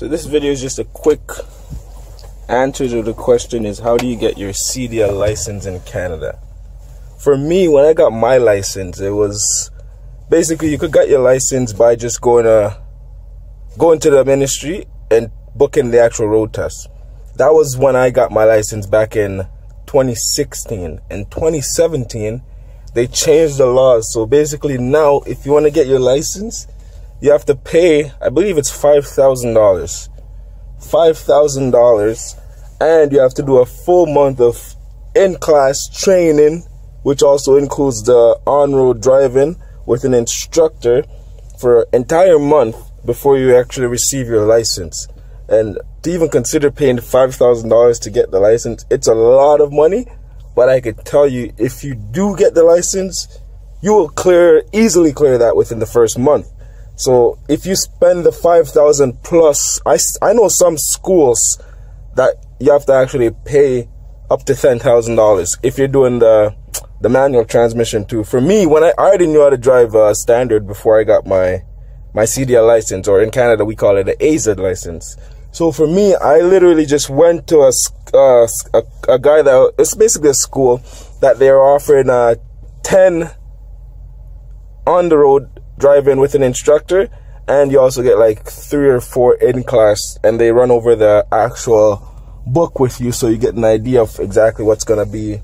So this video is just a quick answer to the question is, how do you get your CDL license in Canada? For me, when I got my license, it was basically you could get your license by just going to the ministry and booking the actual road test. That was when I got my license back in 2016. In 2017, they changed the laws. So basically now, if you want to get your license, you have to pay, I believe it's $5,000. $5,000, and you have to do a full month of in-class training, which also includes the on-road driving with an instructor for an entire month before you actually receive your license. And to even consider paying $5,000 to get the license, it's a lot of money. But I could tell you, if you do get the license, you will easily clear that within the first month. So if you spend the $5,000 plus, I know some schools that you have to actually pay up to $10,000 if you're doing the manual transmission too. For me, when I already knew how to drive standard before I got my CDL license, or in Canada we call it an AZ license. So for me, I literally just went to a guy that, it's basically a school that they're offering 10 on the road driving with an instructor, and you also get like 3 or 4 in class, and they run over the actual book with you, so you get an idea of exactly what's going to be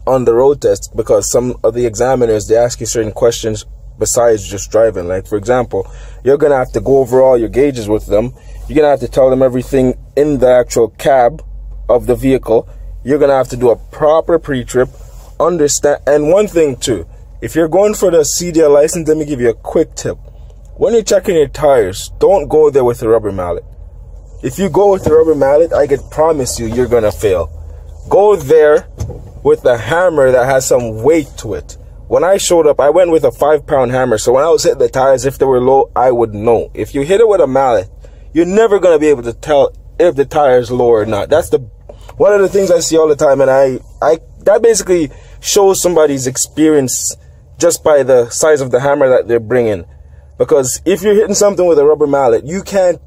on the road test, because some of the examiners, they ask you certain questions besides just driving. Like for example, you're going to have to go over all your gauges with them. You're going to have to tell them everything in the actual cab of the vehicle. You're going to have to do a proper pre-trip, understand. And one thing too, if you're going for the CDL license, let me give you a quick tip. When you're checking your tires, don't go there with a rubber mallet. If you go with a rubber mallet, I can promise you, you're going to fail. Go there with a hammer that has some weight to it. When I showed up, I went with a 5-pound hammer. So when I was hitting the tires, if they were low, I would know. If you hit it with a mallet, you're never going to be able to tell if the tire is low or not. That's one of the things I see all the time. And that basically shows somebody's experience just by the size of the hammer that they're bringing. Because if you're hitting something with a rubber mallet, you can't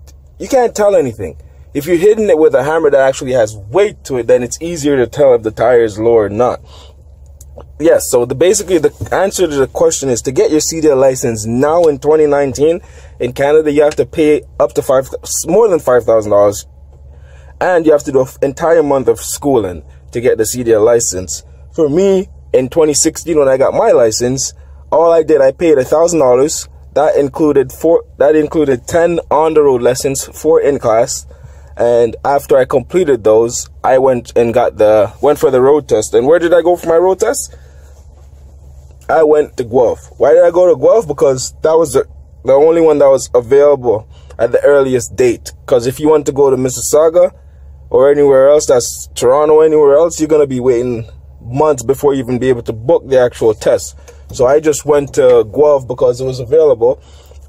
tell anything. If you're hitting it with a hammer that actually has weight to it, then it's easier to tell if the tire is low or not. Yes, so basically the answer to the question is, to get your CDL license now in 2019 in Canada, you have to pay up to more than $5,000, and you have to do an entire month of schooling to get the CDL license. For me, in 2016, when I got my license, all I did, I paid $1,000. That included 10 on-the-road lessons, 4 in class. And after I completed those, I went for the road test. And where did I go for my road test? I went to Guelph. Why did I go to Guelph? Because that was the only one that was available at the earliest date. Because if you want to go to Mississauga or anywhere else, that's Toronto, anywhere else, you're going to be waiting months before you even be able to book the actual test. So I just went to Guelph because it was available,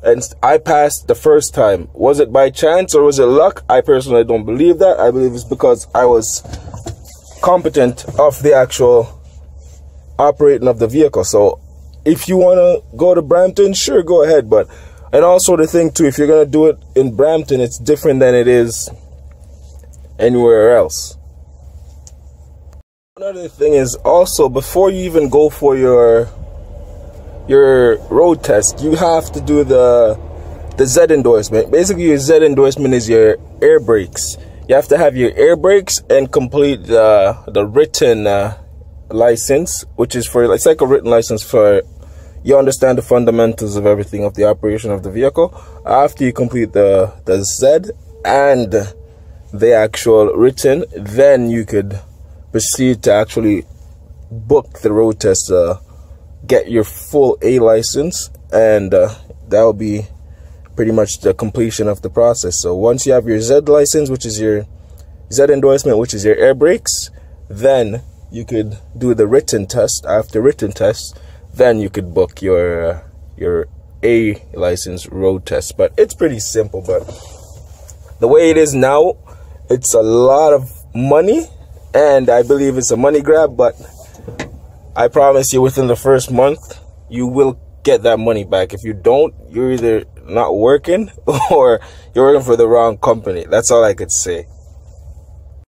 and I passed the first time. Was it by chance or was it luck? I personally don't believe that. I believe it's because I was competent of the actual operating of the vehicle. So if you want to go to Brampton, sure, go ahead. And also the thing too, if you're going to do it in Brampton, it's different than it is anywhere else. Another thing is also, before you even go for your road test, you have to do the Z endorsement. Basically, your Z endorsement is your air brakes. You have to have your air brakes and complete the written license, which is it's like a written license for you understand the fundamentals of everything of the operation of the vehicle. After you complete the Z and the actual written, then you could proceed to actually book the road test, get your full A license, and that will be pretty much the completion of the process. So once you have your Z license, which is your Z endorsement, which is your air brakes, then you could do the written test. After written test, then you could book your A license road test. But it's pretty simple. But the way it is now, it's a lot of money, and I believe it's a money grab, but I promise you within the first month, you will get that money back. If you don't, you're either not working or you're working for the wrong company. That's all I could say.